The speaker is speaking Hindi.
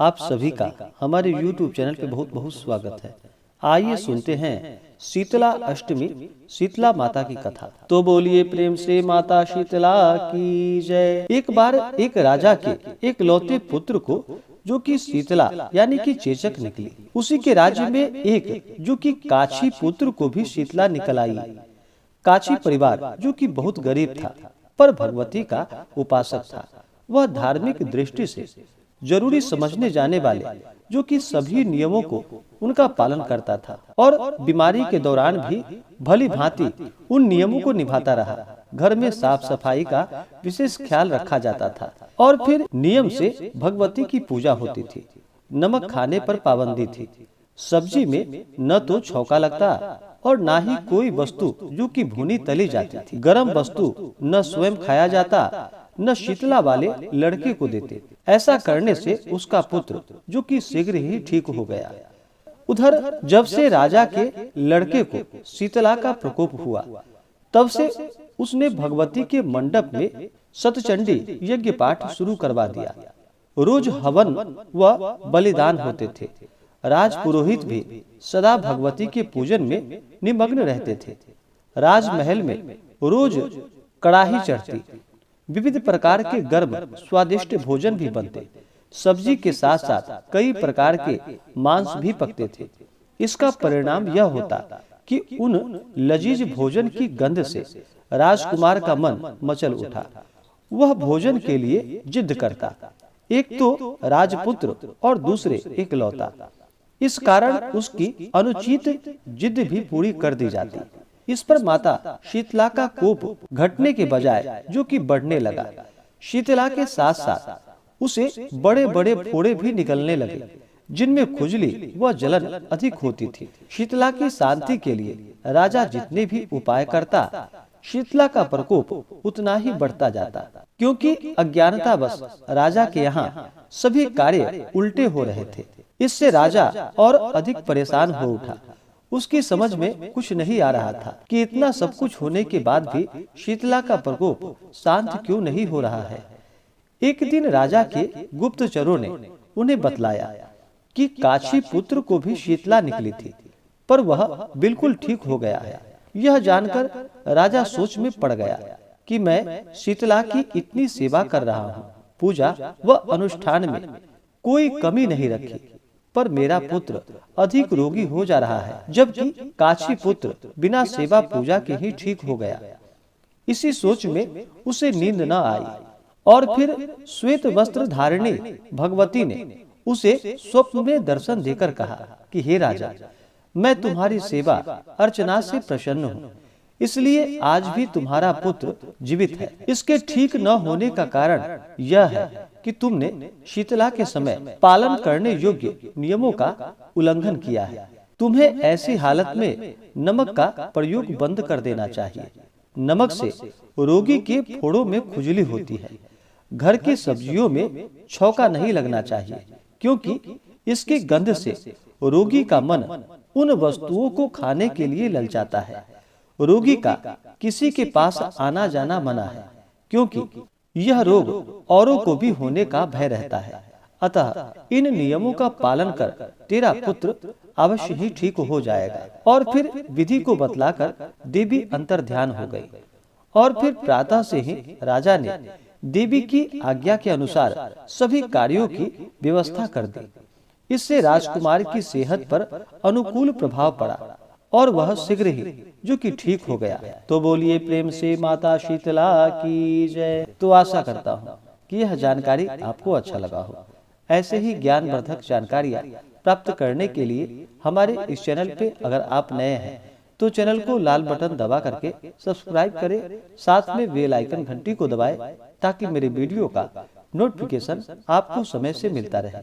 आप सभी का हमारे YouTube चैनल पे बहुत बहुत स्वागत है। आइए सुनते हैं शीतला अष्टमी शीतला माता की कथा। तो बोलिए प्रेम से माता शीतला की जय। एक बार एक राजा के एक लौते पुत्र को जो कि शीतला यानी कि चेचक निकली। उसी के राज्य में एक जो कि काछी पुत्र को भी शीतला निकल आई। काछी परिवार जो कि बहुत गरीब था पर भगवती का उपासक था। वह धार्मिक दृष्टि से जरूरी समझने जाने वाले जो कि सभी नियमों को उनका पालन करता था और बीमारी के दौरान भी भली भांति उन नियमों को निभाता रहा। घर में साफ सफाई का विशेष ख्याल रखा जाता था और फिर नियम से भगवती की पूजा होती थी। नमक खाने पर पाबंदी थी। सब्जी में न तो छौंका लगता और न ही कोई वस्तु जो कि भुनी तली जाती थी। गरम वस्तु न स्वयं खाया जाता न शीतला वाले लड़के को देते। ऐसा करने से उसका पुत्र जो कि शीघ्र ही ठीक हो गया। उधर जब से राजा के लड़के को शीतला का प्रकोप हुआ तब से उसने भगवती के मंडप में सतचंडी यज्ञ पाठ शुरू करवा दिया। रोज हवन व बलिदान होते थे। राजपुरोहित भी सदा भगवती के पूजन में निमग्न रहते थे। राजमहल में रोज कड़ाही चढ़ती। विविध प्रकार के गर्म स्वादिष्ट भोजन भी बनते। सब्जी के साथ साथ कई प्रकार के मांस भी पकते थे। इसका परिणाम यह होता कि उन लजीज भोजन की गंध से राजकुमार का मन मचल उठा। वह भोजन के लिए जिद करता। एक तो राजपुत्र और दूसरे एकलौता। इस कारण उसकी अनुचित जिद भी पूरी कर दी जाती। इस पर माता शीतला का कोप घटने के बजाय जो कि बढ़ने लगा। शीतला के साथ साथ उसे बड़े बड़े फोड़े भी निकलने लगे जिनमें खुजली व जलन अधिक होती थी। शीतला की शांति के लिए राजा जितने भी उपाय करता शीतला का प्रकोप उतना ही बढ़ता जाता, क्योंकि अज्ञानतावश राजा के यहाँ सभी कार्य उल्टे हो रहे थे। इससे राजा और अधिक परेशान हो उठा। उसकी समझ में कुछ नहीं आ रहा था कि इतना सब कुछ होने के बाद भी शीतला का प्रकोप शांत क्यों नहीं हो रहा है। एक दिन राजा के गुप्तचरों ने उन्हें बतलाया कि काछी पुत्र को भी शीतला निकली थी पर वह बिल्कुल ठीक हो गया है। यह जानकर राजा सोच में पड़ गया कि मैं शीतला की इतनी सेवा कर रहा हूँ, पूजा व अनुष्ठान में कोई कमी नहीं रखी, पर मेरा पुत्र अधिक रोगी हो जा रहा है, जबकि काछी पुत्र बिना सेवा पूजा के ही ठीक हो गया। इसी सोच में उसे नींद न आई और फिर श्वेत वस्त्र धारिणी भगवती ने उसे स्वप्न में दर्शन देकर कहा कि हे राजा, मैं तुम्हारी सेवा अर्चना से प्रसन्न हूँ, इसलिए आज भी तुम्हारा पुत्र जीवित है। इसके ठीक न होने का कारण यह है कि तुमने शीतला के समय पालन करने योग्य नियमों का उल्लंघन किया है। तुम्हें ऐसी हालत में नमक का प्रयोग बंद कर देना चाहिए। नमक से रोगी के फोड़ों में खुजली होती है। घर की सब्जियों में छौंका नहीं लगना चाहिए, क्योंकि इसकी गंध से रोगी का मन उन वस्तुओं को खाने के लिए ललचाता है। रोगी का किसी के पास आना जाना मना है, क्योंकि यह रोग औरों को भी होने का भय रहता है। अतः इन नियमों का पालन कर तेरा पुत्र अवश्य ही ठीक हो जाएगा। और फिर विधि को बतलाकर देवी अंतर्ध्यान हो गई और फिर प्रातः से ही राजा ने देवी की आज्ञा के अनुसार सभी कार्यों की व्यवस्था कर दी। इससे राजकुमार की सेहत पर अनुकूल प्रभाव पड़ा और वह शीघ्र ही जो कि ठीक हो गया। तो बोलिए प्रेम से माता शीतला की जय। तो आशा करता हूँ कि यह जानकारी आपको अच्छा लगा हो। ऐसे ही ज्ञानवर्धक जानकारियाँ प्राप्त करने के लिए हमारे इस चैनल पे अगर आप नए हैं तो चैनल को लाल बटन दबा करके सब्सक्राइब करें, साथ में बेल आइकन घंटी को दबाएं ताकि मेरे वीडियो का नोटिफिकेशन आपको समय से मिलता रहे।